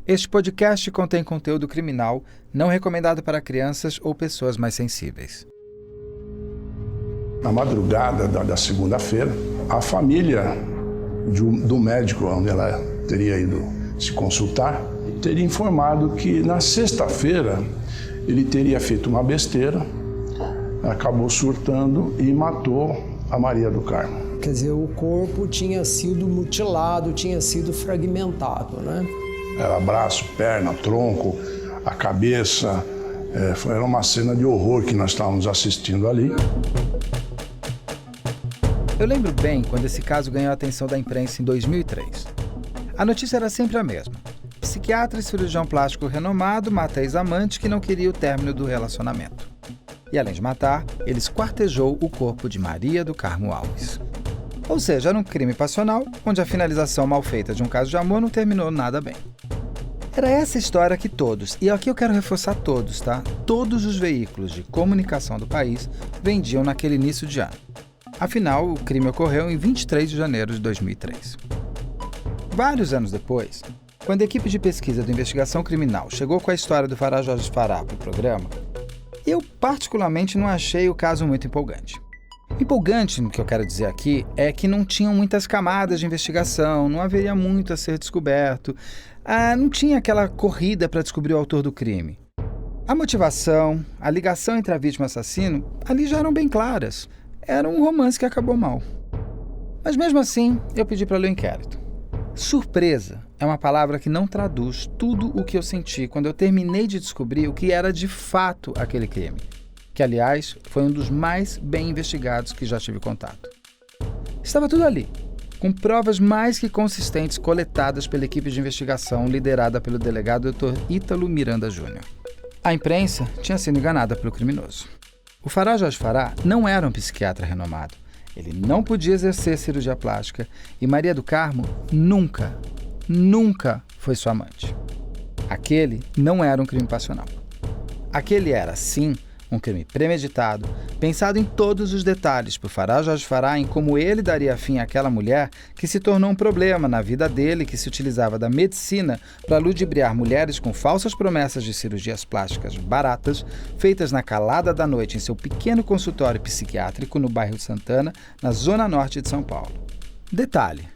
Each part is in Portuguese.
Este podcast contém conteúdo criminal não recomendado para crianças ou pessoas mais sensíveis. Na madrugada da segunda-feira, a família do médico onde ela teria ido se consultar teria informado que na sexta-feira ele teria feito uma besteira, acabou surtando e matou a Maria do Carmo. Quer dizer, o corpo tinha sido mutilado, tinha sido fragmentado, né? Era braço, perna, tronco, a cabeça. Era uma cena de horror que nós estávamos assistindo ali. Eu lembro bem quando esse caso ganhou a atenção da imprensa em 2003. A notícia era sempre a mesma. Psiquiatra e cirurgião plástico renomado mata a ex-amante que não queria o término do relacionamento. E além de matar, ele esquartejou o corpo de Maria do Carmo Alves. Ou seja, era um crime passional, onde a finalização mal feita de um caso de amor não terminou nada bem. Era essa história que todos, e aqui eu quero reforçar todos, tá? Todos os veículos de comunicação do país vendiam naquele início de ano. Afinal, o crime ocorreu em 23 de janeiro de 2003. Vários anos depois, quando a equipe de pesquisa da investigação criminal chegou com a história do Fará Jorge Fará para o programa, eu particularmente não achei o caso muito empolgante. Empolgante, no que eu quero dizer aqui, é que não tinham muitas camadas de investigação, não haveria muito a ser descoberto, não tinha aquela corrida para descobrir o autor do crime. A motivação, a ligação entre a vítima e o assassino, ali já eram bem claras. Era um romance que acabou mal. Mas mesmo assim, eu pedi para ler o inquérito. Surpresa é uma palavra que não traduz tudo o que eu senti quando eu terminei de descobrir o que era de fato aquele crime, que, aliás, foi um dos mais bem investigados que já tive contato. Estava tudo ali, com provas mais que consistentes coletadas pela equipe de investigação liderada pelo delegado Dr. Ítalo Miranda Júnior. A imprensa tinha sido enganada pelo criminoso. O Fará Jorge Fará não era um psiquiatra renomado. Ele não podia exercer cirurgia plástica e Maria do Carmo nunca foi sua amante. Aquele não era um crime passional. Aquele era, sim, um crime premeditado, pensado em todos os detalhes por Fará Jorge Fará em como ele daria fim àquela mulher que se tornou um problema na vida dele, que se utilizava da medicina para ludibriar mulheres com falsas promessas de cirurgias plásticas baratas, feitas na calada da noite em seu pequeno consultório psiquiátrico no bairro Santana, na zona norte de São Paulo. Detalhe: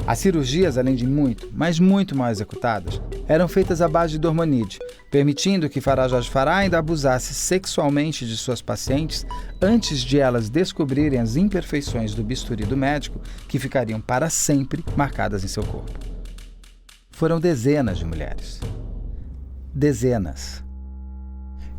as cirurgias, além de muito mal executadas, eram feitas à base de dormonide, permitindo que Fará Jorge Fará ainda abusasse sexualmente de suas pacientes antes de elas descobrirem as imperfeições do bisturi do médico, que ficariam para sempre marcadas em seu corpo. Foram dezenas de mulheres. Dezenas.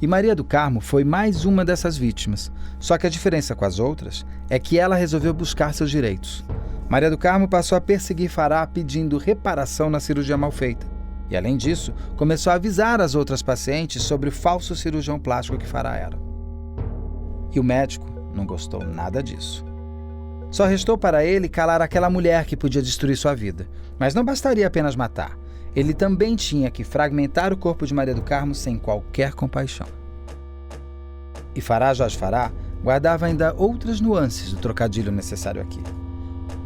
E Maria do Carmo foi mais uma dessas vítimas, só que a diferença com as outras é que ela resolveu buscar seus direitos. Maria do Carmo passou a perseguir Fará pedindo reparação na cirurgia mal feita. E, além disso, começou a avisar as outras pacientes sobre o falso cirurgião plástico que Fará era. E o médico não gostou nada disso. Só restou para ele calar aquela mulher que podia destruir sua vida. Mas não bastaria apenas matar. Ele também tinha que fragmentar o corpo de Maria do Carmo sem qualquer compaixão. E Fará Jorge Fará guardava ainda outras nuances do trocadilho necessário aqui.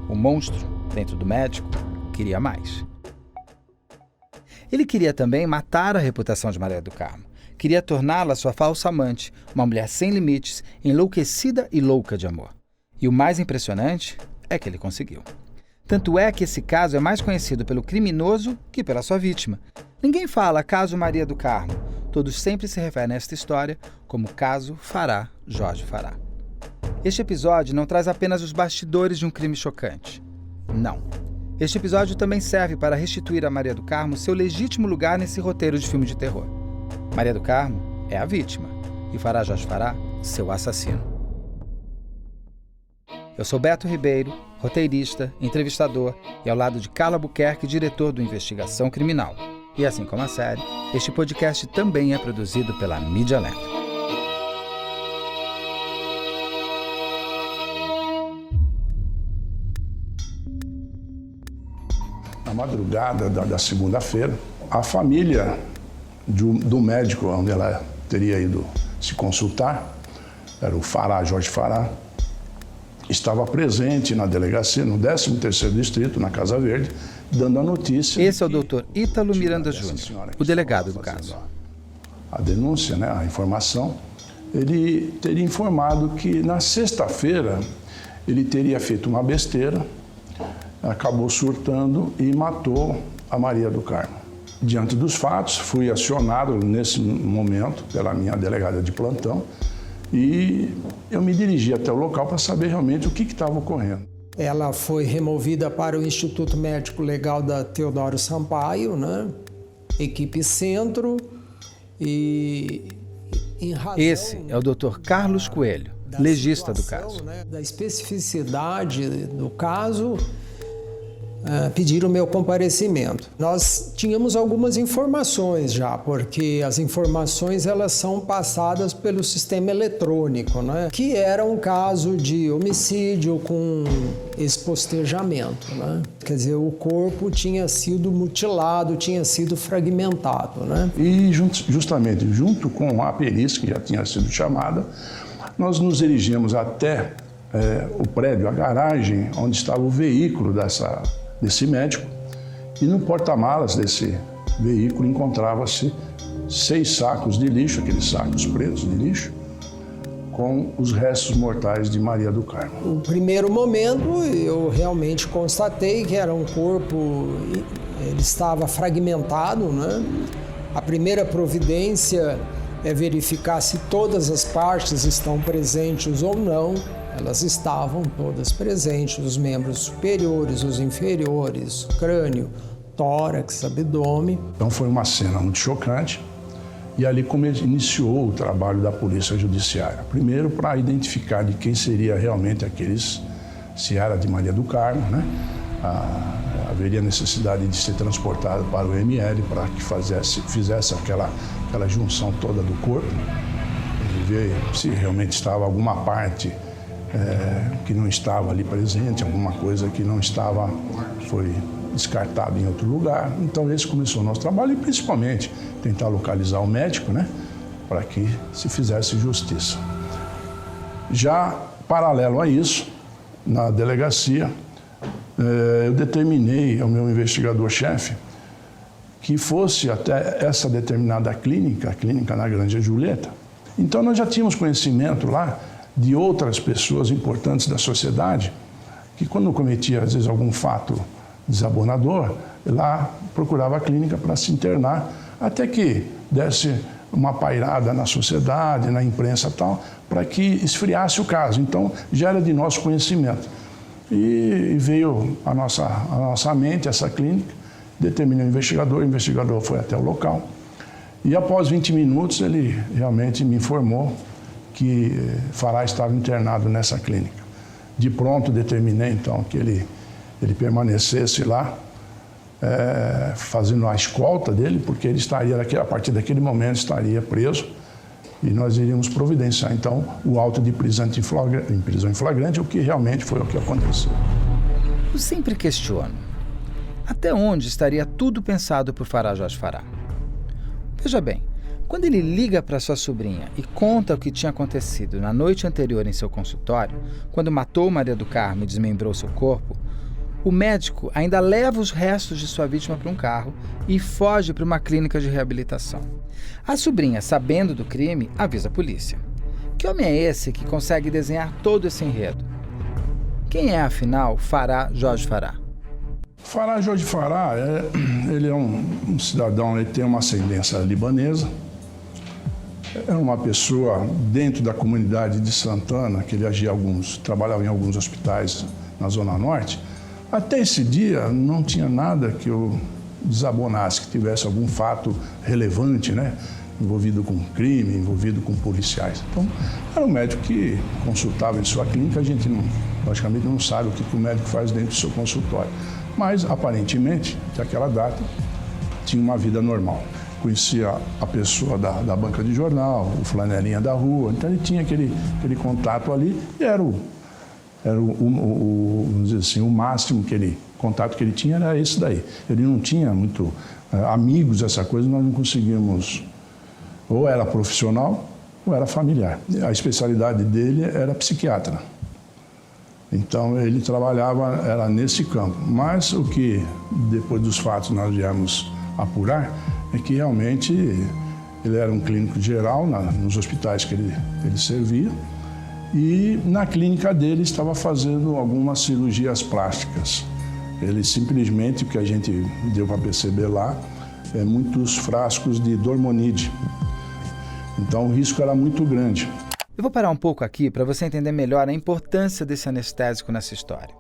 O monstro, dentro do médico, queria mais. Ele queria também matar a reputação de Maria do Carmo. Queria torná-la sua falsa amante, uma mulher sem limites, enlouquecida e louca de amor. E o mais impressionante é que ele conseguiu. Tanto é que esse caso é mais conhecido pelo criminoso que pela sua vítima. Ninguém fala caso Maria do Carmo. Todos sempre se referem a esta história como caso Fará Jorge Fará. Este episódio não traz apenas os bastidores de um crime chocante. Não. Este episódio também serve para restituir a Maria do Carmo seu legítimo lugar nesse roteiro de filme de terror. Maria do Carmo é a vítima e Fará Jorge Fará, seu assassino. Eu sou Beto Ribeiro, roteirista, entrevistador e ao lado de Carla Buquerque, diretor do Investigação Criminal. E assim como a série, este podcast também é produzido pela Mídia Lenta. Na madrugada da segunda-feira, a família do médico onde ela teria ido se consultar, era o Fará Jorge Fará, estava presente na delegacia, no 13º Distrito, na Casa Verde, dando a notícia. Esse é o Dr. Ítalo Miranda Júnior, o delegado do caso. A denúncia, né, a informação, ele teria informado que na sexta-feira ele teria feito uma besteira, acabou surtando e matou a Maria do Carmo. Diante dos fatos, fui acionado nesse momento pela minha delegada de plantão e eu me dirigi até o local para saber realmente o que estava ocorrendo. Ela foi removida para o Instituto Médico Legal da Teodoro Sampaio, né? Equipe Centro, e em razão... Esse é o Dr. Carlos Coelho, legista do caso. Né, da especificidade do caso, pediram meu comparecimento. Nós tínhamos algumas informações já, porque as informações elas são passadas pelo sistema eletrônico, né? Que era um caso de homicídio com espostejamento, né? Quer dizer, o corpo tinha sido mutilado, tinha sido fragmentado, né? E justamente junto com a perícia que já tinha sido chamada, nós nos dirigimos até o prédio, a garagem, onde estava o veículo desse médico, e no porta-malas desse veículo encontrava-se 6 sacos de lixo, aqueles sacos pretos de lixo, com os restos mortais de Maria do Carmo. No primeiro momento, eu realmente constatei que era um corpo, ele estava fragmentado, né? A primeira providência é verificar se todas as partes estão presentes ou não. Elas estavam todas presentes, os membros superiores, os inferiores, crânio, tórax, abdômen. Então foi uma cena muito chocante e ali iniciou o trabalho da Polícia Judiciária. Primeiro para identificar de quem seria realmente se era de Maria do Carmo, né? Haveria necessidade de ser transportado para o ML para que fizesse aquela junção toda do corpo, ver se realmente estava alguma parte que não estava ali presente, alguma coisa que não estava, foi descartado em outro lugar. Então esse começou o nosso trabalho e principalmente tentar localizar o médico, né, para que se fizesse justiça. Já paralelo a isso, na delegacia, eu determinei ao meu investigador-chefe que fosse até essa determinada clínica, a clínica na Granja Julieta. Então nós já tínhamos conhecimento lá de outras pessoas importantes da sociedade que, quando cometia, às vezes, algum fato desabonador, lá procurava a clínica para se internar, até que desse uma pairada na sociedade, na imprensa e tal, para que esfriasse o caso. Então, já era de nosso conhecimento. E veio à nossa mente essa clínica, determinou o investigador foi até o local. E após 20 minutos, ele realmente me informou que Fará estava internado nessa clínica. De pronto, determinei, então, que ele permanecesse lá, fazendo a escolta dele, porque ele estaria, a partir daquele momento, estaria preso e nós iríamos providenciar, então, o auto de prisão em flagrante, o que realmente foi o que aconteceu. Eu sempre questiono, até onde estaria tudo pensado por Fará Jorge Fará? Veja bem, quando ele liga para sua sobrinha e conta o que tinha acontecido na noite anterior em seu consultório, quando matou Maria do Carmo e desmembrou seu corpo, o médico ainda leva os restos de sua vítima para um carro e foge para uma clínica de reabilitação. A sobrinha, sabendo do crime, avisa a polícia. Que homem é esse que consegue desenhar todo esse enredo? Quem é, afinal, Fará Jorge Fará? Fará Jorge Fará, ele é um cidadão, ele tem uma ascendência libanesa. É uma pessoa dentro da comunidade de Santana, que ele trabalhava em alguns hospitais na Zona Norte. Até esse dia não tinha nada que eu desabonasse, que tivesse algum fato relevante, né? Envolvido com crime, envolvido com policiais. Então, era um médico que consultava em sua clínica, a gente logicamente não sabe o que o médico faz dentro do seu consultório. Mas, aparentemente, naquela data, tinha uma vida normal. Conhecia a pessoa da banca de jornal, o flanelinha da rua, então ele tinha aquele contato ali e era vamos dizer assim, o máximo contato que ele tinha era esse daí. Ele não tinha muito amigos, essa coisa, nós não conseguimos, ou era profissional ou era familiar. A especialidade dele era psiquiatra. Então ele trabalhava, era nesse campo. Mas o que depois dos fatos nós viemos apurar é que realmente ele era um clínico geral nos hospitais que ele servia, e na clínica dele estava fazendo algumas cirurgias plásticas. Ele simplesmente, o que a gente deu para perceber lá, muitos frascos de dormonide. Então o risco era muito grande. Eu vou parar um pouco aqui para você entender melhor a importância desse anestésico nessa história.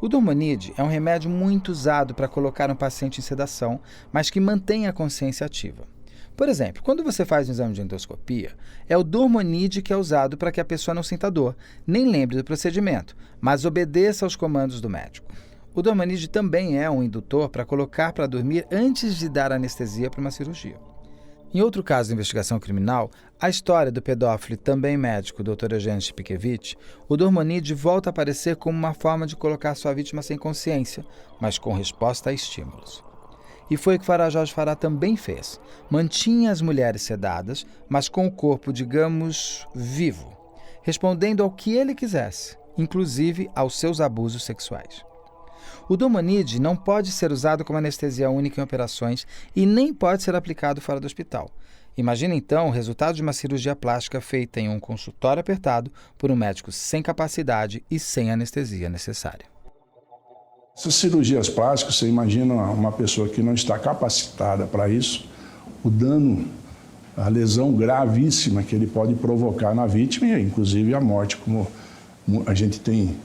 O dormonide é um remédio muito usado para colocar um paciente em sedação, mas que mantém a consciência ativa. Por exemplo, quando você faz um exame de endoscopia, é o dormonide que é usado para que a pessoa não sinta dor, nem lembre do procedimento, mas obedeça aos comandos do médico. O dormonide também é um indutor para colocar para dormir antes de dar anestesia para uma cirurgia. Em outro caso de investigação criminal, a história do pedófilo e também médico Dr. Eugênio Shipkevich, o dormonide volta a aparecer como uma forma de colocar sua vítima sem consciência, mas com resposta a estímulos. E foi o que Farah Jorge Farah também fez. Mantinha as mulheres sedadas, mas com o corpo, digamos, vivo, respondendo ao que ele quisesse, inclusive aos seus abusos sexuais. O dormonide não pode ser usado como anestesia única em operações e nem pode ser aplicado fora do hospital. Imagina então o resultado de uma cirurgia plástica feita em um consultório apertado por um médico sem capacidade e sem anestesia necessária. Essas cirurgias plásticas, você imagina uma pessoa que não está capacitada para isso, o dano, a lesão gravíssima que ele pode provocar na vítima e inclusive a morte, como a gente tem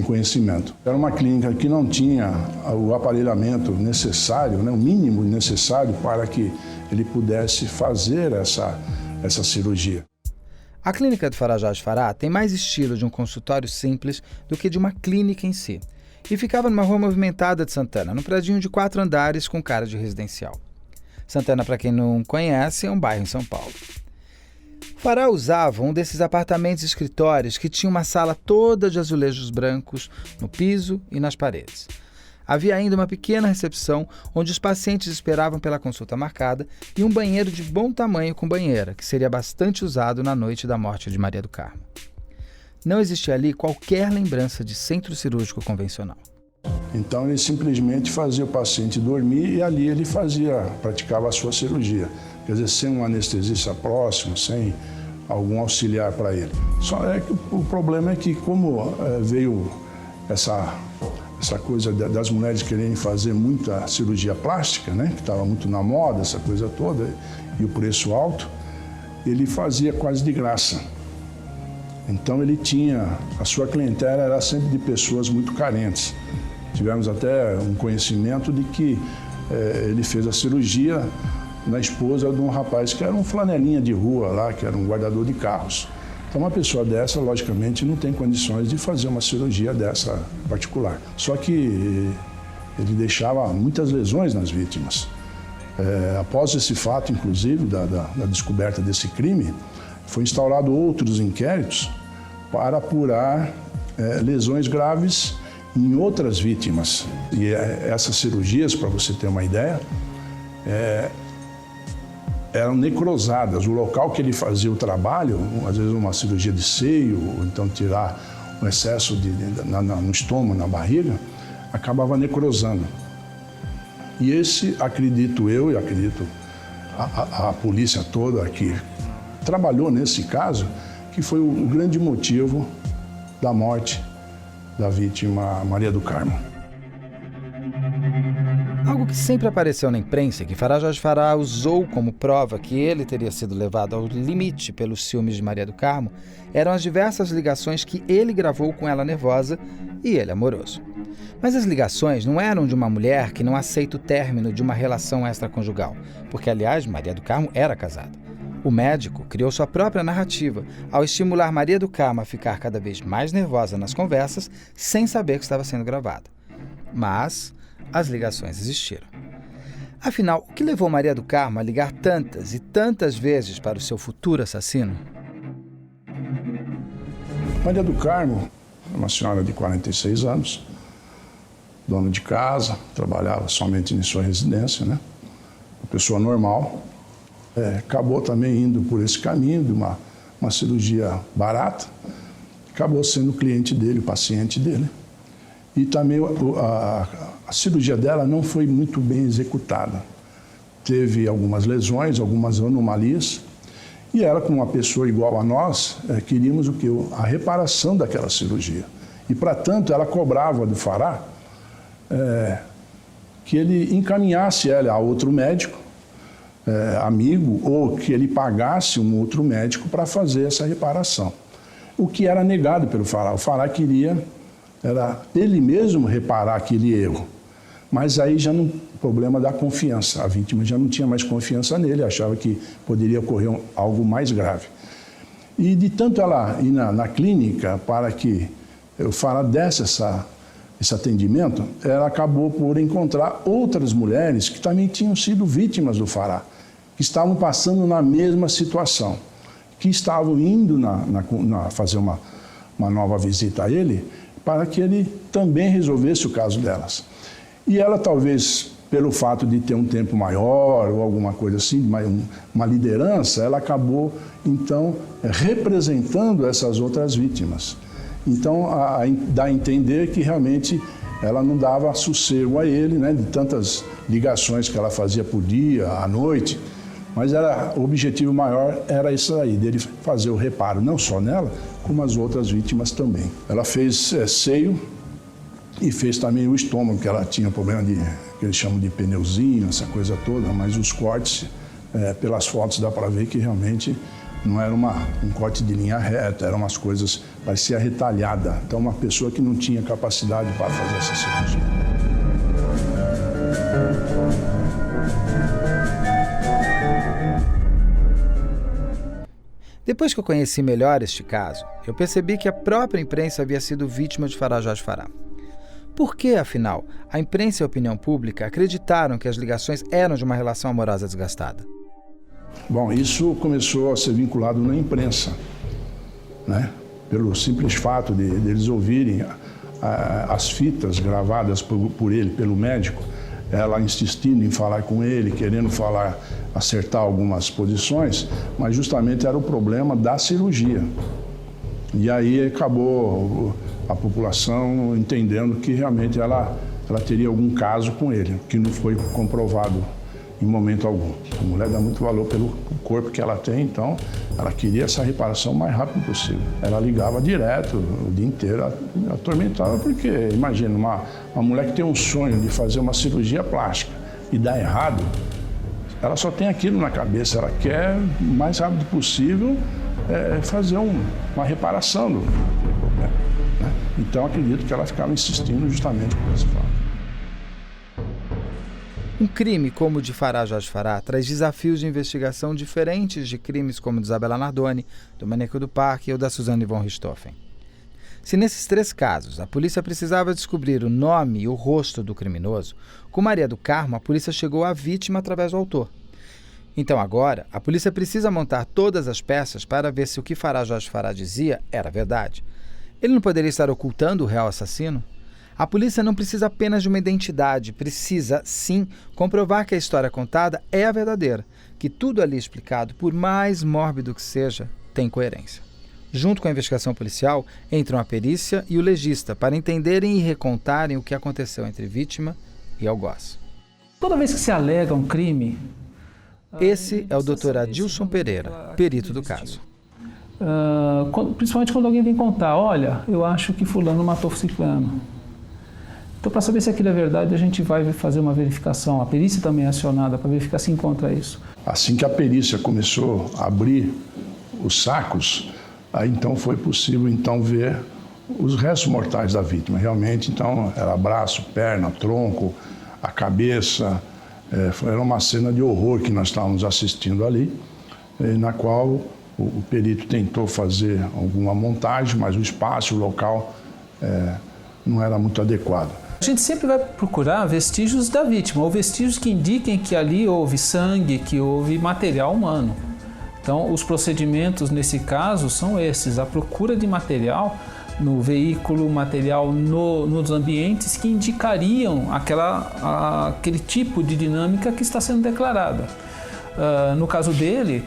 conhecimento. Era uma clínica que não tinha o aparelhamento necessário, o mínimo necessário para que ele pudesse fazer essa cirurgia. A clínica de Farah Jorge Farah tem mais estilo de um consultório simples do que de uma clínica em si. E ficava numa rua movimentada de Santana, num predinho de 4 andares com cara de residencial. Santana, para quem não conhece, é um bairro em São Paulo. Farah usava um desses apartamentos escritórios que tinha uma sala toda de azulejos brancos no piso e nas paredes. Havia ainda uma pequena recepção onde os pacientes esperavam pela consulta marcada e um banheiro de bom tamanho com banheira, que seria bastante usado na noite da morte de Maria do Carmo. Não existia ali qualquer lembrança de centro cirúrgico convencional. Então ele simplesmente fazia o paciente dormir e ali ele praticava a sua cirurgia. Quer dizer, sem um anestesista próximo, sem algum auxiliar para ele. Só é que o problema é que como veio essa coisa das mulheres quererem fazer muita cirurgia plástica, que estava muito na moda, essa coisa toda, e o preço alto, ele fazia quase de graça. Então ele a sua clientela era sempre de pessoas muito carentes. Tivemos até um conhecimento de que ele fez a cirurgia na esposa de um rapaz que era um flanelinha de rua lá, que era um guardador de carros. Então uma pessoa dessa, logicamente, não tem condições de fazer uma cirurgia dessa particular. Só que ele deixava muitas lesões nas vítimas. Após esse fato, inclusive, da descoberta desse crime, foi instaurado outros inquéritos para apurar lesões graves em outras vítimas. E essas cirurgias, para você ter uma ideia, eram necrosadas. O local que ele fazia o trabalho, às vezes uma cirurgia de seio, ou então tirar um excesso no estômago, na barriga, acabava necrosando. E esse, acredito eu, e acredito a polícia toda que trabalhou nesse caso, que foi o grande motivo da morte da vítima Maria do Carmo. Algo que sempre apareceu na imprensa e que Farah Jorge Farah usou como prova que ele teria sido levado ao limite pelos ciúmes de Maria do Carmo eram as diversas ligações que ele gravou com ela nervosa e ele amoroso. Mas as ligações não eram de uma mulher que não aceita o término de uma relação extraconjugal, porque, aliás, Maria do Carmo era casada. O médico criou sua própria narrativa ao estimular Maria do Carmo a ficar cada vez mais nervosa nas conversas, sem saber que estava sendo gravada. Mas as ligações existiram. Afinal, o que levou Maria do Carmo a ligar tantas e tantas vezes para o seu futuro assassino? Maria do Carmo é uma senhora de 46 anos, dona de casa, trabalhava somente em sua residência, uma pessoa normal. Acabou também indo por esse caminho de uma cirurgia barata, acabou sendo o cliente dele, o paciente dele. E também a cirurgia dela não foi muito bem executada. Teve algumas lesões, algumas anomalias. E ela, como uma pessoa igual a nós, queríamos o quê? A reparação daquela cirurgia. E, para tanto, ela cobrava do Fará que ele encaminhasse ela a outro médico, amigo, ou que ele pagasse um outro médico para fazer essa reparação. O que era negado pelo Fará. O Fará queria ele mesmo reparar aquele erro. Mas aí já não, problema da confiança. A vítima já não tinha mais confiança nele, achava que poderia ocorrer algo mais grave. E de tanto ela ir na clínica para que o Fará desse esse atendimento, ela acabou por encontrar outras mulheres que também tinham sido vítimas do Fará, que estavam passando na mesma situação, que estavam indo fazer uma nova visita a ele, para que ele também resolvesse o caso delas. E ela, talvez, pelo fato de ter um tempo maior ou alguma coisa assim, uma liderança, ela acabou, então, representando essas outras vítimas. Então, dá a entender que realmente ela não dava sossego a ele, né, de tantas ligações que ela fazia por dia, à noite, mas o objetivo maior era isso aí, dele fazer o reparo, não só nela, como as outras vítimas também. Ela fez seio e fez também o estômago, que ela tinha problema que eles chamam de pneuzinho, essa coisa toda, mas os cortes, pelas fotos dá para ver que realmente não era um corte de linha reta, eram umas coisas, parecia retalhada. Então, uma pessoa que não tinha capacidade para fazer essa cirurgia. Depois que eu conheci melhor este caso, eu percebi que a própria imprensa havia sido vítima de Fará Jorge Fará. Por que, afinal, a imprensa e a opinião pública acreditaram que as ligações eram de uma relação amorosa desgastada? Bom, isso começou a ser vinculado na imprensa, né? Pelo simples fato de eles ouvirem as fitas gravadas por ele, pelo médico, ela insistindo em falar com ele, querendo acertar algumas posições, mas justamente era o problema da cirurgia. E aí acabou a população entendendo que realmente ela teria algum caso com ele, que não foi comprovado em momento algum. A mulher dá muito valor pelo corpo que ela tem, então ela queria essa reparação o mais rápido possível. Ela ligava direto, o dia inteiro, atormentava, porque imagina, uma mulher que tem um sonho de fazer uma cirurgia plástica e dá errado, ela só tem aquilo na cabeça, ela quer o mais rápido possível fazer uma reparação do problema, né? Então acredito que ela ficava insistindo justamente por esse fato. Um crime como o de Fará Jorge Fará traz desafios de investigação diferentes de crimes como o de Isabela Nardoni, do Maníaco do Parque ou da Suzane von Richthofen. Se nesses 3 casos a polícia precisava descobrir o nome e o rosto do criminoso, com Maria do Carmo a polícia chegou à vítima através do autor. Então agora, a polícia precisa montar todas as peças para ver se o que Fará Jorge Fará dizia era verdade. Ele não poderia estar ocultando o real assassino? A polícia não precisa apenas de uma identidade, precisa, sim, comprovar que a história contada é a verdadeira, que tudo ali explicado, por mais mórbido que seja, tem coerência. Junto com a investigação policial, entram a perícia e o legista para entenderem e recontarem o que aconteceu entre vítima e algoz. Toda vez que se alega um crime... Esse é o Dr. Adilson Pereira, perito do caso. Principalmente quando alguém vem contar, olha, eu acho que fulano matou ciclano. Então, para saber se aquilo é verdade, a gente vai fazer uma verificação. A perícia também é acionada para verificar se encontra isso. Assim que a perícia começou a abrir os sacos, aí então foi possível então ver os restos mortais da vítima. Realmente, então, era braço, perna, tronco, a cabeça. Era uma cena de horror que nós estávamos assistindo ali, na qual o perito tentou fazer alguma montagem, mas o espaço, o local, não era muito adequado. A gente sempre vai procurar vestígios da vítima, ou vestígios que indiquem que ali houve sangue, que houve material humano. Então, os procedimentos nesse caso são esses: a procura de material no veículo, material nos ambientes que indicariam aquele tipo de dinâmica que está sendo declarada. No caso dele,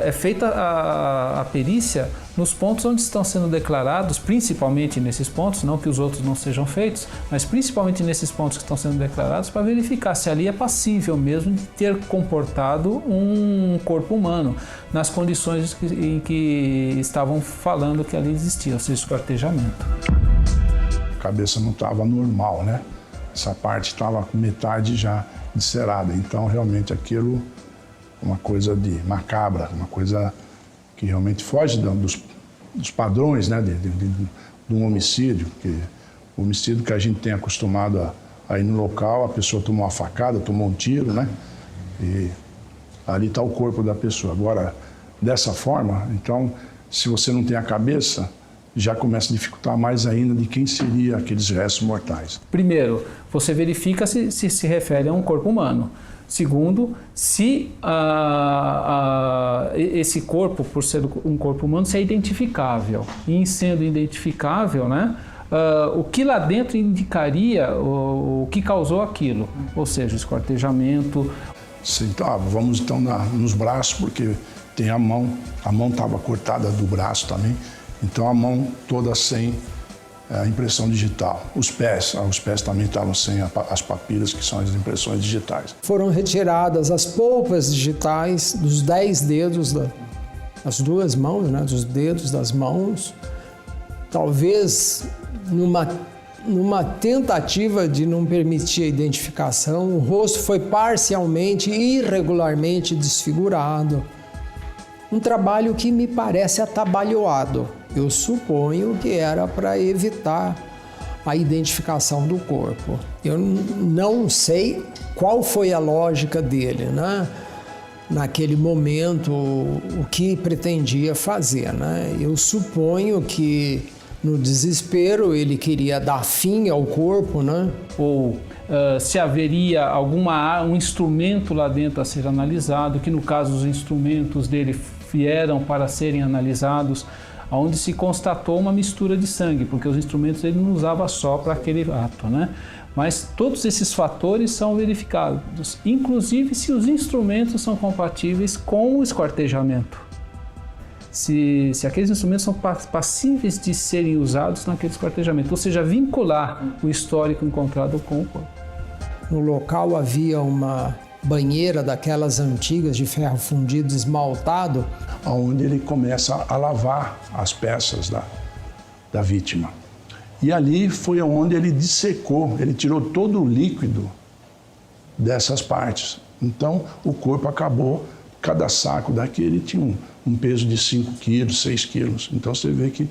é feita a perícia nos pontos onde estão sendo declarados, principalmente nesses pontos, não que os outros não sejam feitos, mas principalmente nesses pontos que estão sendo declarados, para verificar se ali é passível mesmo de ter comportado um corpo humano, nas condições em que estavam falando que ali existia, ou seja, esquartejamento. A cabeça não estava normal, né? Essa parte estava com metade já descerada, então realmente aquilo uma coisa de macabra, uma coisa que realmente foge dos padrões, né, de um homicídio, que o homicídio que a gente tem acostumado a ir no local, a pessoa tomou uma facada, tomou um tiro, né, e ali está o corpo da pessoa. Agora, dessa forma, então, se você não tem a cabeça, já começa a dificultar mais ainda de quem seria aqueles restos mortais. Primeiro, você verifica se refere a um corpo humano. Segundo, se esse corpo, por ser um corpo humano, se é identificável. E em sendo identificável, né, o que lá dentro indicaria o que causou aquilo, ou seja, esquartejamento. Então, vamos então nos braços, porque tem a mão estava cortada do braço também, então a mão toda sem a impressão digital. Os pés também estavam sem as papilas, que são as impressões digitais. Foram retiradas as polpas digitais dos 10 dedos das duas mãos, né, dos dedos das mãos, talvez numa tentativa de não permitir a identificação. O rosto foi parcialmente e irregularmente desfigurado. Um trabalho que me parece atabalhoado. Eu suponho que era para evitar a identificação do corpo. Eu não sei qual foi a lógica dele, né? Naquele momento, o que pretendia fazer, né? Eu suponho que, no desespero, ele queria dar fim ao corpo, né? Ou se haveria um instrumento lá dentro a ser analisado, que no caso os instrumentos dele vieram para serem analisados, onde se constatou uma mistura de sangue, porque os instrumentos ele não usava só para aquele ato, né? Mas todos esses fatores são verificados, inclusive se os instrumentos são compatíveis com o esquartejamento. Se aqueles instrumentos são passíveis de serem usados naquele esquartejamento, ou seja, vincular o histórico encontrado com o corpo. No local havia uma banheira daquelas antigas de ferro fundido esmaltado, onde ele começa a lavar as peças da vítima. E ali foi onde ele dissecou, ele tirou todo o líquido dessas partes. Então o corpo acabou, cada saco daquele tinha um peso de 5 quilos, 6 quilos. Então você vê que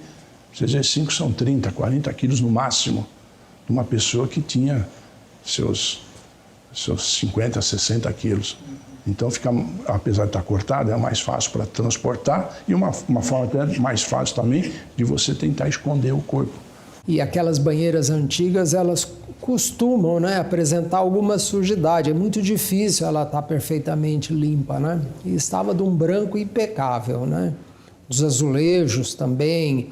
5 são 30, 40 quilos no máximo, de uma pessoa que tinha seus 50, 60 quilos. Então, apesar de estar cortado, é mais fácil para transportar e uma forma até mais fácil também de você tentar esconder o corpo. E aquelas banheiras antigas, elas costumam, né, apresentar alguma sujidade. É muito difícil ela estar perfeitamente limpa, né? E estava de um branco impecável, né? Os azulejos também,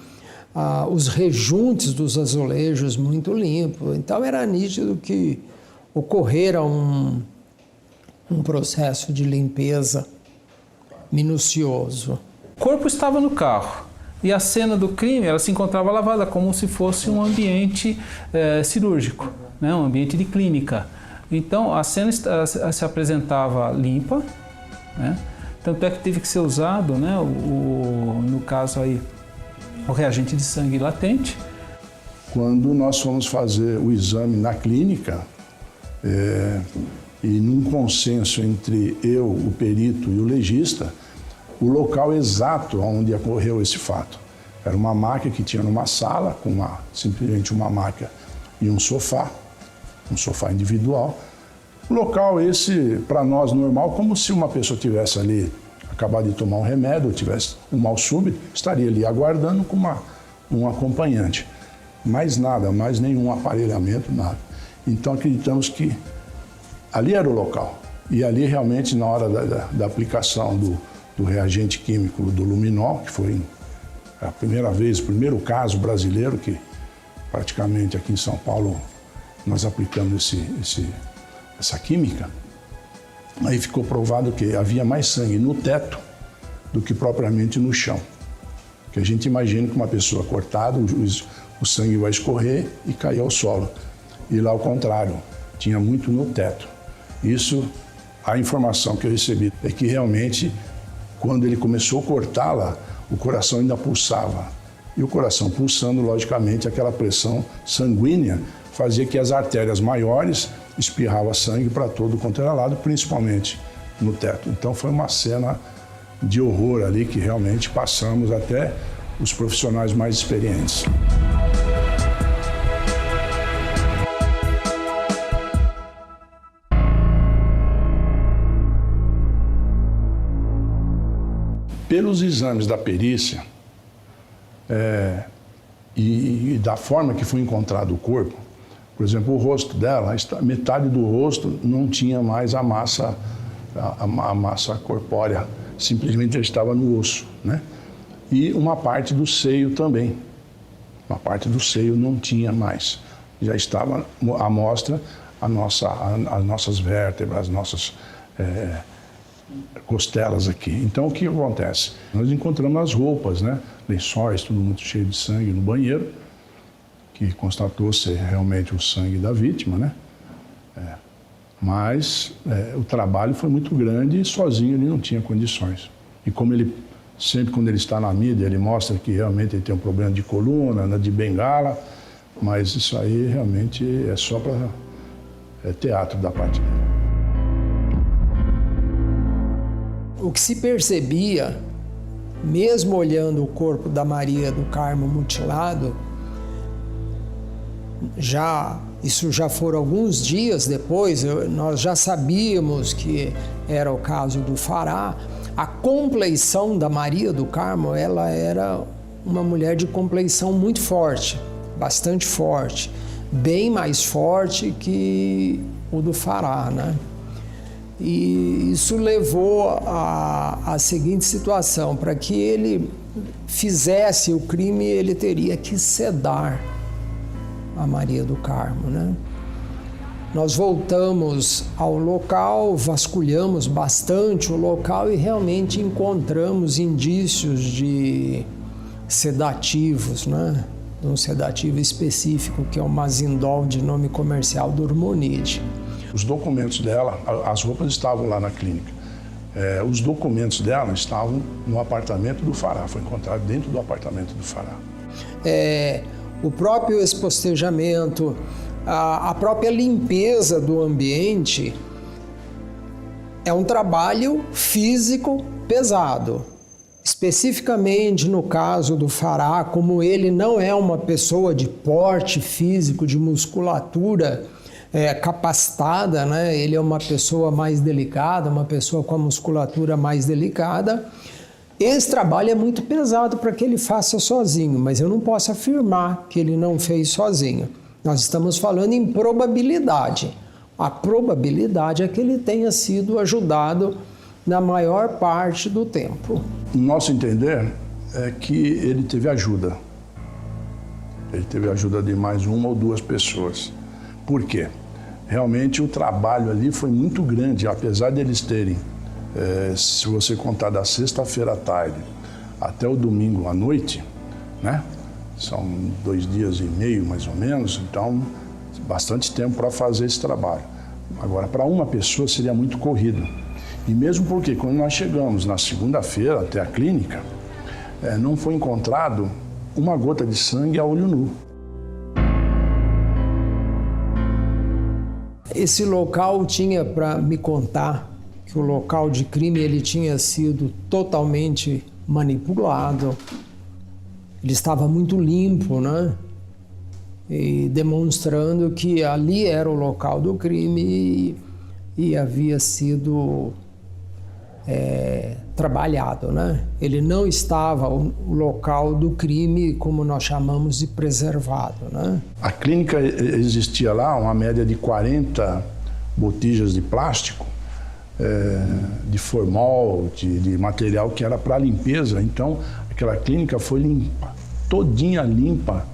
os rejuntes dos azulejos muito limpos. Então, era nítido que ocorrera um processo de limpeza minucioso. O corpo estava no carro e a cena do crime ela se encontrava lavada como se fosse um ambiente cirúrgico, né? Um ambiente de clínica. Então a cena se apresentava limpa, né? Tanto é que teve que ser usado, né, no caso aí, o reagente de sangue latente. Quando nós fomos fazer o exame na clínica, e num consenso entre eu, o perito e o legista, o local exato onde ocorreu esse fato. Era uma maca que tinha numa sala, com simplesmente uma maca e um sofá individual. Um local esse, para nós, normal, como se uma pessoa tivesse ali acabado de tomar um remédio, ou tivesse um mal súbito, estaria ali aguardando com um acompanhante. Mais nada, mais nenhum aparelhamento, nada. Então acreditamos que ali era o local. E ali realmente, na hora da aplicação do reagente químico do luminol, que foi a primeira vez, o primeiro caso brasileiro que praticamente aqui em São Paulo nós aplicamos essa química, Aí ficou provado que havia mais sangue no teto do que propriamente no chão. Que a gente imagina que uma pessoa cortada, o sangue vai escorrer e cair ao solo. E lá ao contrário, tinha muito no teto. Isso, a informação que eu recebi é que realmente, quando ele começou a cortá-la, o coração ainda pulsava. E o coração pulsando, logicamente, aquela pressão sanguínea fazia que as artérias maiores espirravam sangue para todo quanto era lado, principalmente no teto. Então foi uma cena de horror ali que realmente passamos até os profissionais mais experientes. Pelos exames da perícia e da forma que foi encontrado o corpo, por exemplo, o rosto dela, metade do rosto não tinha mais a massa corpórea, simplesmente já estava no osso, né? E uma parte do seio também, uma parte do seio não tinha mais, já estava à mostra as nossas vértebras, as nossas costelas aqui. Então, o que acontece? Nós encontramos as roupas, né? Lençóis, tudo muito cheio de sangue no banheiro, que constatou ser realmente o sangue da vítima, né? Mas o trabalho foi muito grande e sozinho ele não tinha condições. E como ele, sempre quando ele está na mídia, ele mostra que realmente ele tem um problema de coluna, anda de bengala, mas isso aí realmente é só para teatro da parte dele. O que se percebia, mesmo olhando o corpo da Maria do Carmo mutilado, isso já foram alguns dias depois, nós já sabíamos que era o caso do Fará. A compleição da Maria do Carmo, ela era uma mulher de compleição muito forte, bastante forte, bem mais forte que o do Fará, né? E isso levou à seguinte situação: para que ele fizesse o crime, ele teria que sedar a Maria do Carmo, né? Nós voltamos ao local, vasculhamos bastante o local e realmente encontramos indícios de sedativos, né? De um sedativo específico que é o Mazindol, de nome comercial Dormonide. Os documentos dela, as roupas estavam lá na clínica. Os documentos dela estavam no apartamento do Fará, foi encontrado dentro do apartamento do Fará. O próprio espostejamento, a própria limpeza do ambiente é um trabalho físico pesado. Especificamente no caso do Fará, como ele não é uma pessoa de porte físico, de musculatura capacitada, né? Ele é uma pessoa mais delicada, uma pessoa com a musculatura mais delicada. Esse trabalho é muito pesado para que ele faça sozinho, mas eu não posso afirmar que ele não fez sozinho. Nós estamos falando em probabilidade. A probabilidade é que ele tenha sido ajudado na maior parte do tempo. No nosso entender, é que ele teve ajuda. Ele teve ajuda de mais uma ou duas pessoas. Por quê? Realmente o trabalho ali foi muito grande, apesar de eles terem, se você contar da sexta-feira à tarde até o domingo à noite, né? São 2 dias e meio mais ou menos, então bastante tempo para fazer esse trabalho. Agora, para uma pessoa seria muito corrido. E mesmo porque quando nós chegamos na segunda-feira até a clínica, não foi encontrado uma gota de sangue a olho nu. Esse local tinha para me contar que o local de crime ele tinha sido totalmente manipulado. Ele estava muito limpo, né? E demonstrando que ali era o local do crime e havia sido trabalhado, né? Ele não estava o local do crime, como nós chamamos, de preservado, né? A clínica existia lá uma média de 40 botijas de plástico, de formol, de material que era para limpeza. Então, aquela clínica foi limpa, todinha limpa.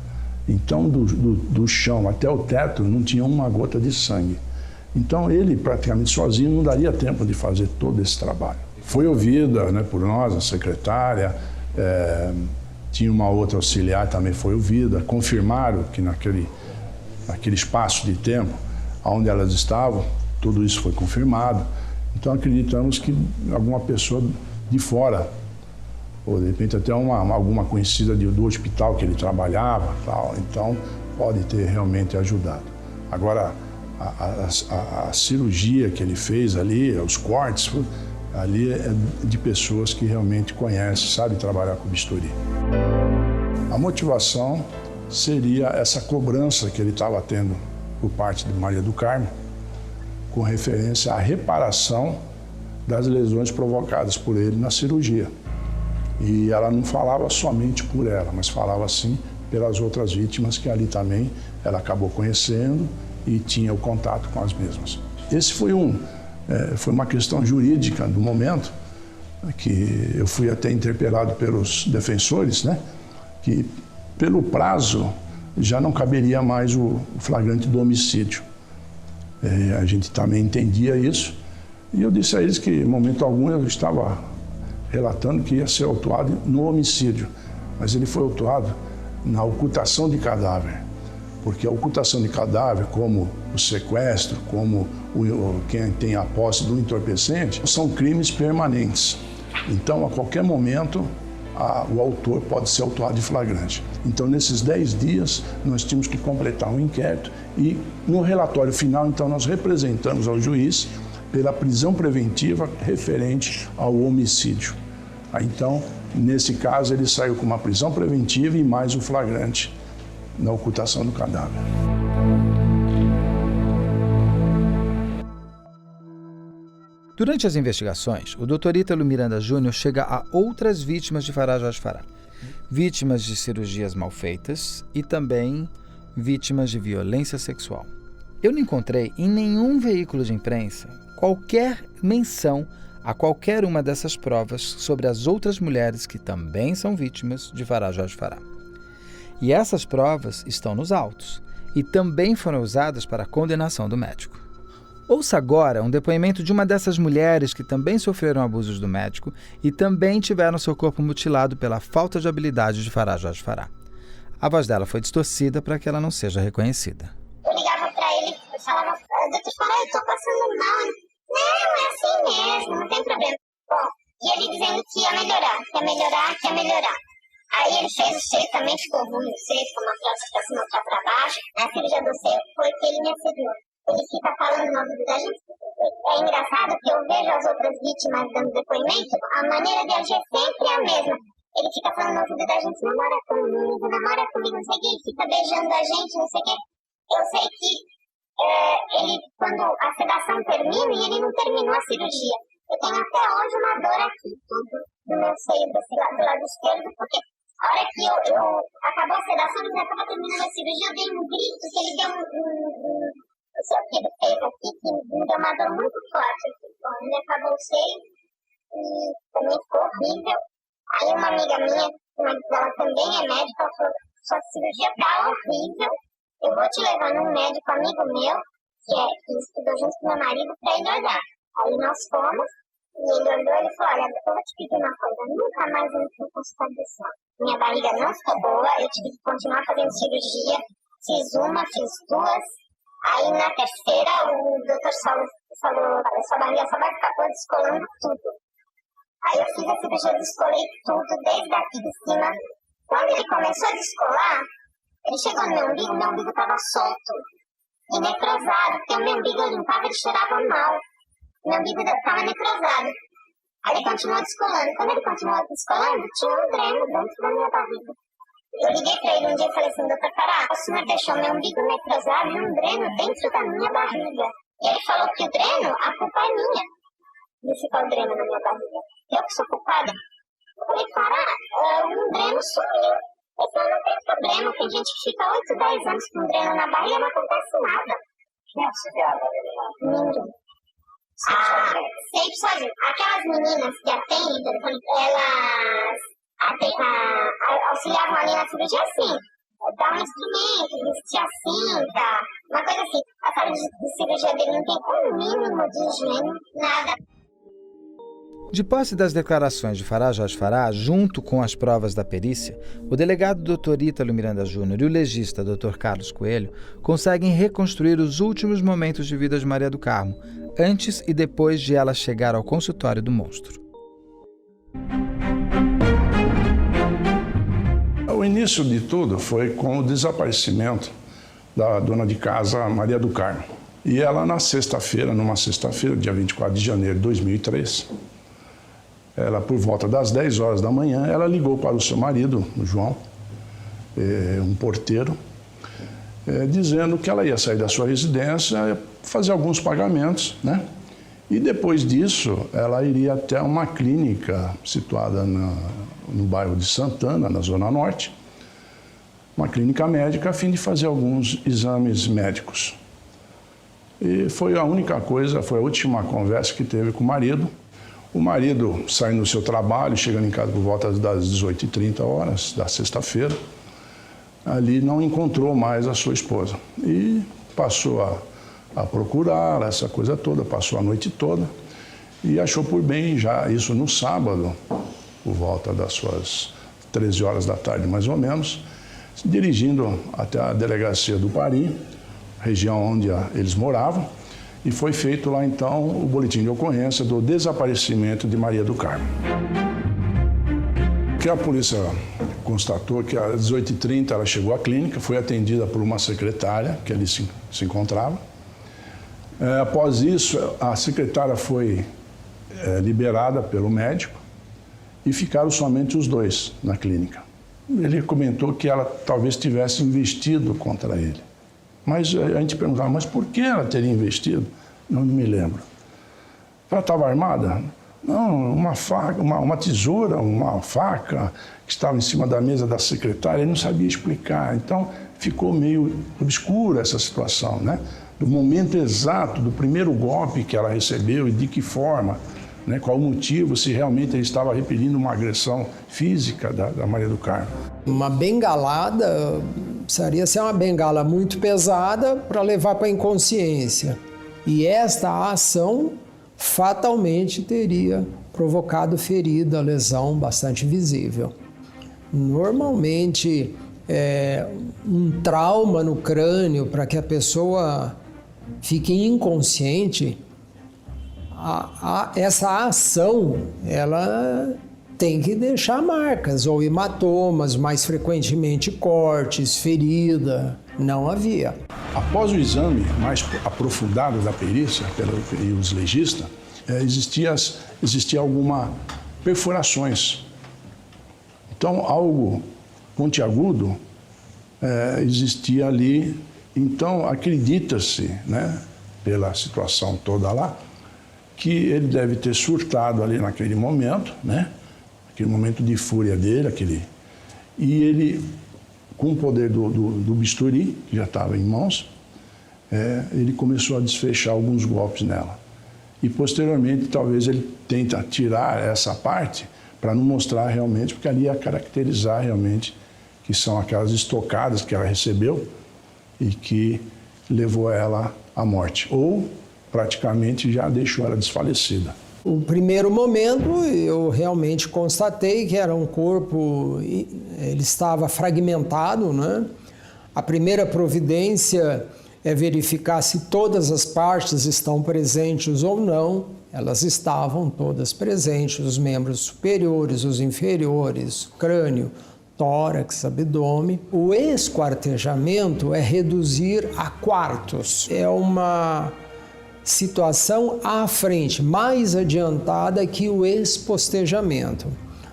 Então, do chão até o teto não tinha uma gota de sangue. Então ele praticamente sozinho não daria tempo de fazer todo esse trabalho. Foi ouvida, né, por nós, a secretária, tinha uma outra auxiliar também foi ouvida, confirmaram que naquele espaço de tempo onde elas estavam, tudo isso foi confirmado. Então acreditamos que alguma pessoa de fora, ou de repente até alguma conhecida do hospital que ele trabalhava, tal, então pode ter realmente ajudado. Agora, a cirurgia que ele fez ali, os cortes, ali é de pessoas que realmente conhecem, sabem trabalhar com bisturi. A motivação seria essa cobrança que ele estava tendo por parte de Maria do Carmo, com referência à reparação das lesões provocadas por ele na cirurgia. E ela não falava somente por ela, mas falava sim pelas outras vítimas que ali também ela acabou conhecendo e tinha o contato com as mesmas. Esse foi uma questão jurídica do momento, que eu fui até interpelado pelos defensores, né, que pelo prazo já não caberia mais o flagrante do homicídio. A gente também entendia isso, e eu disse a eles que, em momento algum, eu estava relatando que ia ser autuado no homicídio, mas ele foi autuado na ocultação de cadáver, porque a ocultação de cadáver, como o sequestro, como quem tem a posse do entorpecente, são crimes permanentes. Então, a qualquer momento, o autor pode ser autuado de flagrante. Então, nesses 10 dias, nós tínhamos que completar um inquérito e, no relatório final, então, nós representamos ao juiz pela prisão preventiva referente ao homicídio. Então, nesse caso, ele saiu com uma prisão preventiva e mais um flagrante na ocultação do cadáver. Durante as investigações, o Dr. Ítalo Miranda Júnior chega a outras vítimas de Fará Jorge Fará. Vítimas de cirurgias mal feitas e também vítimas de violência sexual. Eu não encontrei em nenhum veículo de imprensa qualquer menção a qualquer uma dessas provas sobre as outras mulheres que também são vítimas de Fará Jorge Fará. E essas provas estão nos autos e também foram usadas para a condenação do médico. Ouça agora um depoimento de uma dessas mulheres que também sofreram abusos do médico e também tiveram seu corpo mutilado pela falta de habilidade de Fará Jorge Fará. A voz dela foi distorcida para que ela não seja reconhecida. Eu ligava para ele e falava, doutor Fará, eu tô passando mal. Não, é assim mesmo, não tem problema. Bom, e ele dizendo que ia melhorar, que ia melhorar, que ia melhorar. Aí ele fez o seio, também ficou ruim o seio, ficou uma prótese pra cima, outra pra baixo. Na cirurgia do seio foi que ele me assediou. Ele fica falando no ouvido da gente. É engraçado que eu vejo as outras vítimas dando depoimento, a maneira de agir sempre é a mesma. Ele fica falando no ouvido da gente, namora comigo, não sei o que, ele fica beijando a gente, não sei o que. Eu sei que ele, quando a sedação termina, e ele não terminou a cirurgia, eu tenho até hoje uma dor aqui, tudo no meu seio, do lado esquerdo, porque a hora que eu acabou a sedação, ele já estava terminando a cirurgia, eu dei um grito, que ele deu o seu que ele fez aqui, que me deu uma dor muito forte. Bom, ele acabou o seio e também ficou horrível. Aí uma amiga minha, ela também é médica, ela falou, sua cirurgia tá horrível, eu vou te levar num médico amigo meu, que estudou junto com meu marido, para ele olhar. Aí nós fomos, e ele olhou e falou, olha, eu vou te pedir uma coisa, nunca mais eu fui consultar desse lado. Minha barriga não ficou boa, eu tive que continuar fazendo cirurgia, fiz uma, fiz duas. Aí na terceira o doutor falou, sua barriga só vai ficar toda descolando tudo. Aí eu fiz a cirurgia, descolei tudo, desde aqui de cima. Quando ele começou a descolar, ele chegou no meu umbigo estava solto e necrosado, porque o meu umbigo eu limpava, ele cheirava mal. Meu umbigo estava necrosado. Aí ele continuou descolando. Quando ele continuou descolando, tinha um dreno dentro da minha barriga. Eu liguei pra ele um dia e falei assim, doutor Fará, o senhor deixou meu umbigo necrosado e um dreno dentro da minha barriga. E ele falou que o dreno, a culpa é minha de ficar o dreno na minha barriga. Eu que sou culpada. Eu falei, Fará, um dreno sumiu. Ele falou, não tem problema, tem gente que fica 8, 10 anos com um dreno na barriga e não acontece nada. Quem auxiliava ele lá? Ninguém. Sempre sozinho. Aquelas meninas que atendem, elas auxiliavam ali na cirurgia assim. dar um instrumento, vestir a cinta, uma coisa assim. A sala de cirurgia dele não tem o mínimo de higiene, nada. De posse das declarações de Fará Jorge Fará, junto com as provas da perícia, o delegado Dr. Ítalo Miranda Júnior e o legista Dr. Carlos Coelho conseguem reconstruir os últimos momentos de vida de Maria do Carmo, antes e depois de ela chegar ao consultório do monstro. O início de tudo foi com o desaparecimento da dona de casa Maria do Carmo. E ela, numa sexta-feira, dia 24 de janeiro de 2003, ela, por volta das 10 horas da manhã, ela ligou para o seu marido, o João, um porteiro, dizendo que ela ia sair da sua residência, fazer alguns pagamentos, né? E depois disso, ela iria até uma clínica situada no bairro de Santana, na Zona Norte, uma clínica médica, a fim de fazer alguns exames médicos. E foi a única coisa, foi a última conversa que teve com o marido. O marido saindo do seu trabalho, chegando em casa por volta das 18h30 da sexta-feira, ali não encontrou mais a sua esposa. E passou a procurar essa coisa toda, passou a noite toda e achou por bem, já isso no sábado, por volta das suas 13 horas da tarde mais ou menos, se dirigindo até a delegacia do Pari, região onde eles moravam, e foi feito lá então o boletim de ocorrência do desaparecimento de Maria do Carmo. Que a polícia constatou que às 18h30 ela chegou à clínica, foi atendida por uma secretária que ali se encontrava. Após isso, a secretária foi liberada pelo médico e ficaram somente os dois na clínica. Ele comentou que ela talvez tivesse investido contra ele. Mas a gente perguntava, mas por que ela teria investido? Não me lembro. Ela estava armada? Não, uma faca, uma tesoura, uma faca que estava em cima da mesa da secretária, ele não sabia explicar. Então, ficou meio obscura essa situação, né? Do momento exato, do primeiro golpe que ela recebeu e de que forma, né? Qual o motivo, se realmente ele estava repelindo uma agressão física da Maria do Carmo. Uma bengalada precisaria ser uma bengala muito pesada para levar para a inconsciência. E esta ação fatalmente teria provocado ferida, lesão bastante visível. Normalmente, um trauma no crânio para que a pessoa fique inconsciente, essa ação, ela tem que deixar marcas ou hematomas, mais frequentemente cortes, ferida. Não havia. Após o exame mais aprofundado da perícia e os legistas, existia algumas perfurações. Então, algo pontiagudo existia ali. Então, acredita-se, né, pela situação toda lá, que ele deve ter surtado ali naquele momento, né, aquele momento de fúria dele, e ele, com o poder do bisturi, que já estava em mãos, ele começou a desfechar alguns golpes nela. E, posteriormente, talvez ele tenta tirar essa parte para não mostrar realmente, porque ali ia caracterizar realmente que são aquelas estocadas que ela recebeu e que levou ela à morte. Ou, praticamente, já deixou ela desfalecida. O primeiro momento, eu realmente constatei que era um corpo, ele estava fragmentado, né? A primeira providência é verificar se todas as partes estão presentes ou não. Elas estavam todas presentes, os membros superiores, os inferiores, crânio, tórax, abdômen. O esquartejamento é reduzir a quartos. É uma situação à frente, mais adiantada que o expostejamento.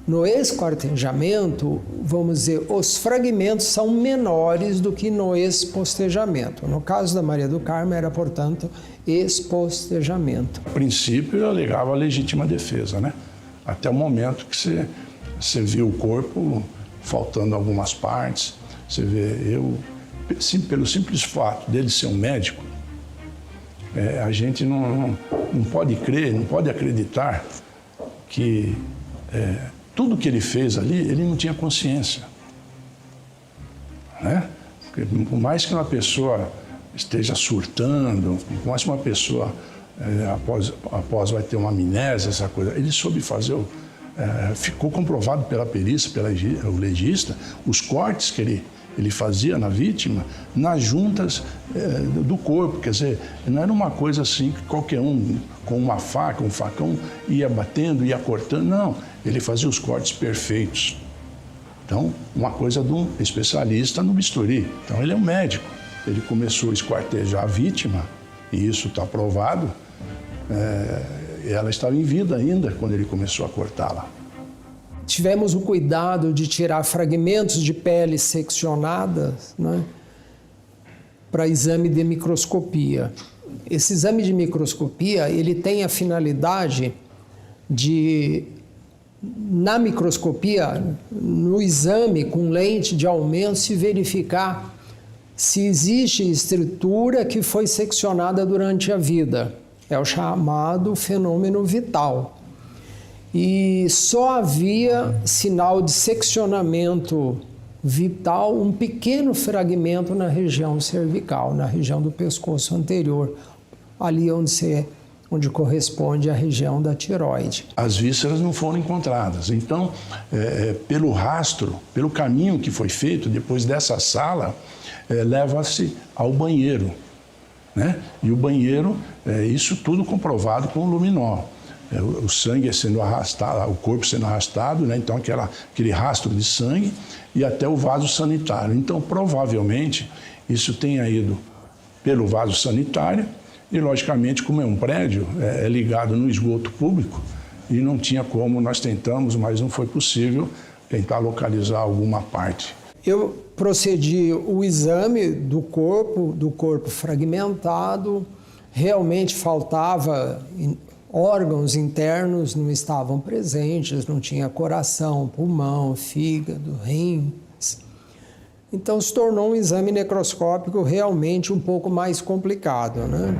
No esquartejamento, vamos dizer, os fragmentos são menores do que no expostejamento. No caso da Maria do Carmo, era, portanto, expostejamento. A princípio, eu alegava a legítima defesa, né? Até o momento que você viu o corpo faltando algumas partes. Você vê, pelo simples fato dele ser um médico, a gente não pode crer, não pode acreditar que tudo que ele fez ali, ele não tinha consciência. né? Porque por mais que uma pessoa esteja surtando, por mais que uma pessoa após vai ter uma amnésia, essa coisa, ele soube fazer, ficou comprovado pela perícia, pelo legista, os cortes que ele fazia na vítima nas juntas do corpo. Quer dizer, não era uma coisa assim que qualquer um com uma faca, um facão, ia batendo, ia cortando. Não, ele fazia os cortes perfeitos. Então, uma coisa de um especialista no bisturi. Então, ele é um médico. Ele começou a esquartejar a vítima, e isso está provado. Ela estava em vida ainda quando ele começou a cortá-la. Tivemos o cuidado de tirar fragmentos de pele seccionadas, né, para exame de microscopia. Esse exame de microscopia, ele tem a finalidade de, na microscopia, no exame com lente de aumento, se verificar se existe estrutura que foi seccionada durante a vida. É o chamado fenômeno vital. E só havia sinal de seccionamento vital, um pequeno fragmento na região cervical, na região do pescoço anterior, ali onde corresponde à região da tireoide. As vísceras não foram encontradas. Então, pelo rastro, pelo caminho que foi feito depois dessa sala, leva-se ao banheiro, né? E o banheiro, isso tudo comprovado com o luminol. O sangue sendo arrastado, o corpo sendo arrastado, né? Então aquele rastro de sangue e até o vaso sanitário. Então, provavelmente, isso tenha ido pelo vaso sanitário e, logicamente, como é um prédio, é ligado no esgoto público e não tinha como, nós tentamos, mas não foi possível tentar localizar alguma parte. Eu procedi o exame do corpo fragmentado, realmente faltava órgãos internos, não estavam presentes, não tinha coração, pulmão, fígado, rins. Então se tornou um exame necroscópico realmente um pouco mais complicado, né?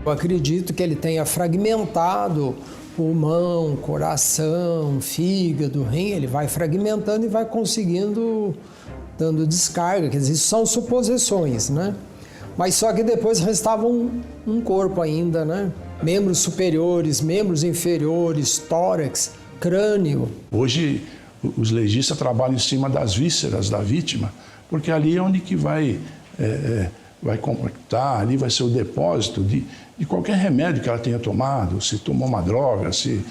Eu acredito que ele tenha fragmentado pulmão, coração, fígado, rim, ele vai fragmentando e vai conseguindo, dando descarga, quer dizer, isso são suposições, né? Mas só que depois restava um corpo ainda, né? Membros superiores, membros inferiores, tórax, crânio. Hoje, os legistas trabalham em cima das vísceras da vítima, porque ali é onde que vai compactar, ali vai ser o depósito de qualquer remédio que ela tenha tomado, se tomou uma droga, se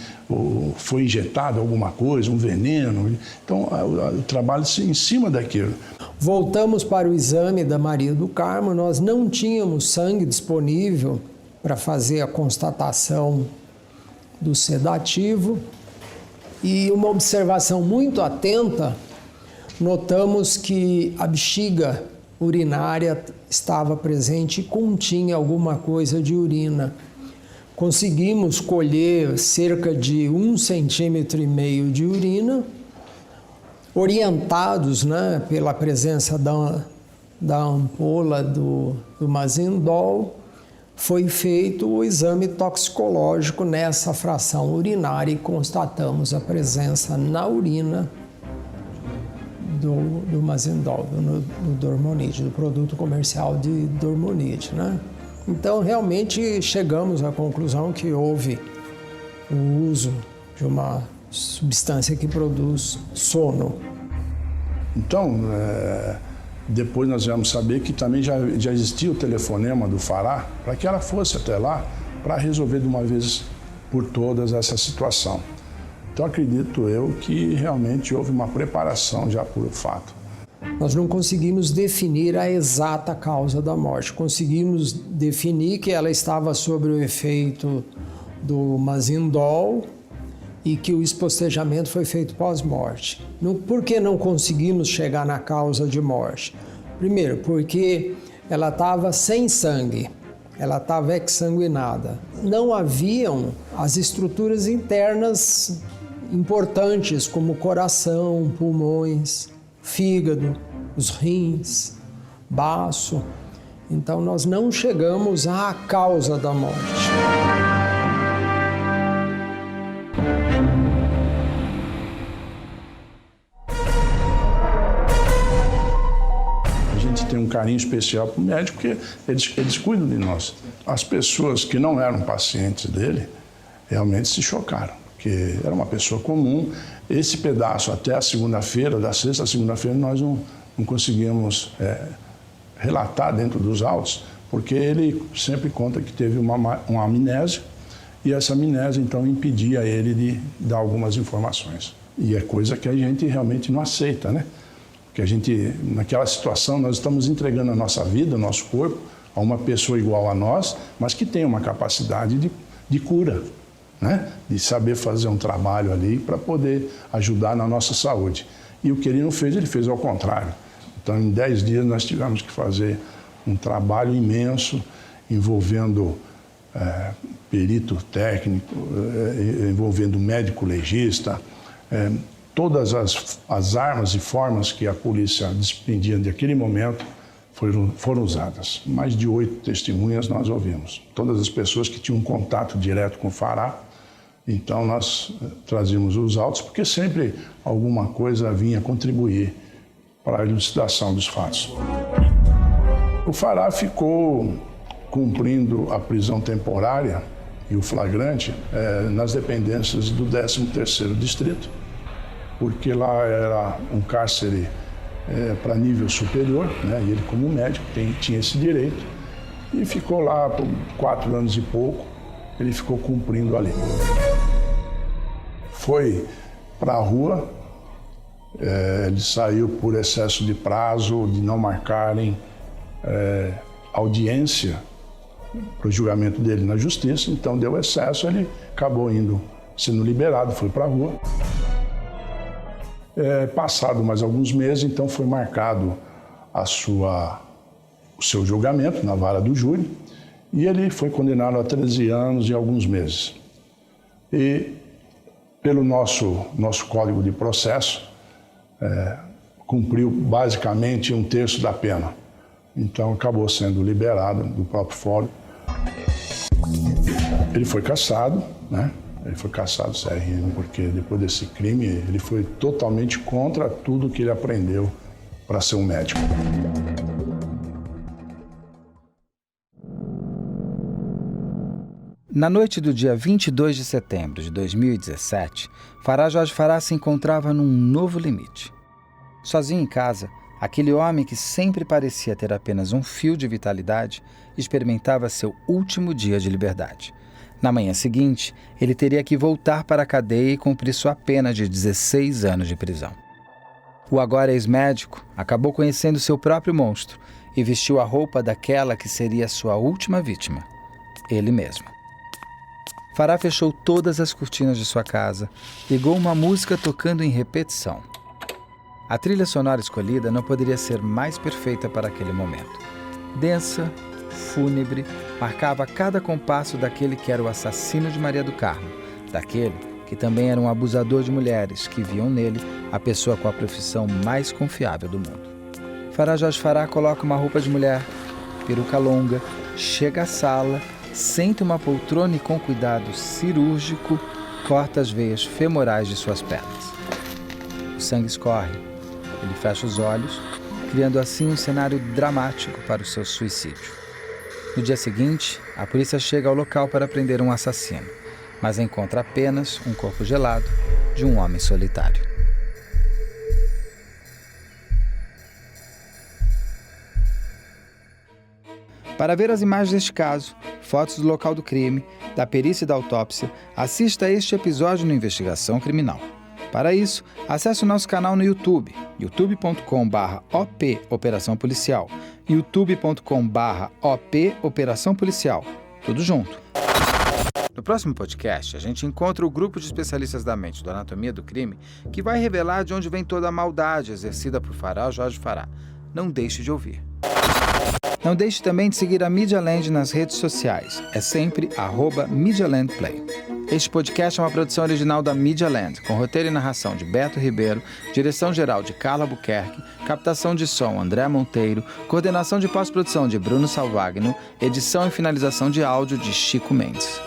foi injetado alguma coisa, um veneno. Então, o trabalho é em cima daquilo. Voltamos para o exame da Maria do Carmo, nós não tínhamos sangue disponível para fazer a constatação do sedativo e uma observação muito atenta, notamos que a bexiga urinária estava presente e continha alguma coisa de urina. Conseguimos colher cerca de 1,5 cm de urina, orientados, né, pela presença da ampola do Mazindol. Foi feito o exame toxicológico nessa fração urinária e constatamos a presença na urina do Mazindol, do Dormonide, do produto comercial de Dormonide, né? Então, realmente, chegamos à conclusão que houve o uso de uma substância que produz sono. Então, depois nós vamos saber que também já existia o telefonema do Fará para que ela fosse até lá para resolver de uma vez por todas essa situação. Então, acredito eu que realmente houve uma preparação já por fato. Nós não conseguimos definir a exata causa da morte. Conseguimos definir que ela estava sob o efeito do Mazindol e que o espostejamento foi feito pós-morte. Por que não conseguimos chegar na causa de morte? Primeiro, porque ela estava sem sangue, ela estava exsanguinada. Não haviam as estruturas internas importantes, como coração, pulmões, fígado, os rins, baço. Então, nós não chegamos à causa da morte. carinho especial para o médico, porque eles cuidam de nós. As pessoas que não eram pacientes dele realmente se chocaram, porque era uma pessoa comum. Esse pedaço até a segunda-feira, da sexta à segunda-feira, nós não conseguimos relatar dentro dos autos, porque ele sempre conta que teve uma amnésia, e essa amnésia, então, impedia ele de dar algumas informações. E é coisa que a gente realmente não aceita, né? Porque a gente, naquela situação, nós estamos entregando a nossa vida, o nosso corpo, a uma pessoa igual a nós, mas que tem uma capacidade de cura, né? De saber fazer um trabalho ali para poder ajudar na nossa saúde. E o que ele não fez, ele fez ao contrário. Então, em 10 dias, nós tivemos que fazer um trabalho imenso, envolvendo perito técnico, envolvendo médico legista, todas as armas e formas que a polícia despendia naquele momento foram usadas. Mais de 8 testemunhas nós ouvimos. Todas as pessoas que tinham contato direto com o Fará. Então, nós trazíamos os autos, porque sempre alguma coisa vinha contribuir para a elucidação dos fatos. O Fará ficou cumprindo a prisão temporária e o flagrante nas dependências do 13º Distrito, porque lá era um cárcere para nível superior, né? E ele, como médico, tinha esse direito, e ficou lá por 4 anos e pouco, ele ficou cumprindo ali. Foi para a rua, ele saiu por excesso de prazo, de não marcarem audiência para o julgamento dele na justiça, então deu excesso, ele acabou sendo liberado, foi para a rua. Passado mais alguns meses, então foi marcado o seu julgamento na vara do júri, e ele foi condenado a 13 anos e alguns meses. E pelo nosso Código de Processo, cumpriu basicamente 1/3 da pena. Então acabou sendo liberado do próprio fórum. Ele foi cassado, né? Ele foi cassado do CRM, porque depois desse crime ele foi totalmente contra tudo que ele aprendeu para ser um médico. Na noite do dia 22 de setembro de 2017, Fará Jorge Fará se encontrava num novo limite. Sozinho em casa, aquele homem que sempre parecia ter apenas um fio de vitalidade experimentava seu último dia de liberdade. Na manhã seguinte, ele teria que voltar para a cadeia e cumprir sua pena de 16 anos de prisão. O agora ex-médico acabou conhecendo seu próprio monstro e vestiu a roupa daquela que seria sua última vítima, ele mesmo. Fará fechou todas as cortinas de sua casa, ligou uma música tocando em repetição. A trilha sonora escolhida não poderia ser mais perfeita para aquele momento. Densa, fúnebre, marcava cada compasso daquele que era o assassino de Maria do Carmo, daquele que também era um abusador de mulheres que viam nele a pessoa com a profissão mais confiável do mundo. Fará Jorge Fará coloca uma roupa de mulher, peruca longa, chega à sala, senta uma poltrona e com cuidado cirúrgico corta as veias femorais de suas pernas. O sangue escorre, ele fecha os olhos, criando assim um cenário dramático para o seu suicídio. No dia seguinte, a polícia chega ao local para prender um assassino, mas encontra apenas um corpo gelado de um homem solitário. Para ver as imagens deste caso, fotos do local do crime, da perícia e da autópsia, assista a este episódio no Investigação Criminal. Para isso, acesse o nosso canal no YouTube, youtube.com/op Operação Policial, youtube.com/op Operação Policial, tudo junto. No próximo podcast, a gente encontra o grupo de especialistas da mente do Anatomia do Crime que vai revelar de onde vem toda a maldade exercida por Fará Jorge Fará. Não deixe de ouvir. Não deixe também de seguir a Media Land nas redes sociais. É sempre @MediaLandPlay. Este podcast é uma produção original da Media Land, com roteiro e narração de Beto Ribeiro, direção-geral de Carla Buquerque, captação de som André Monteiro, coordenação de pós-produção de Bruno Salvagno, edição e finalização de áudio de Chico Mendes.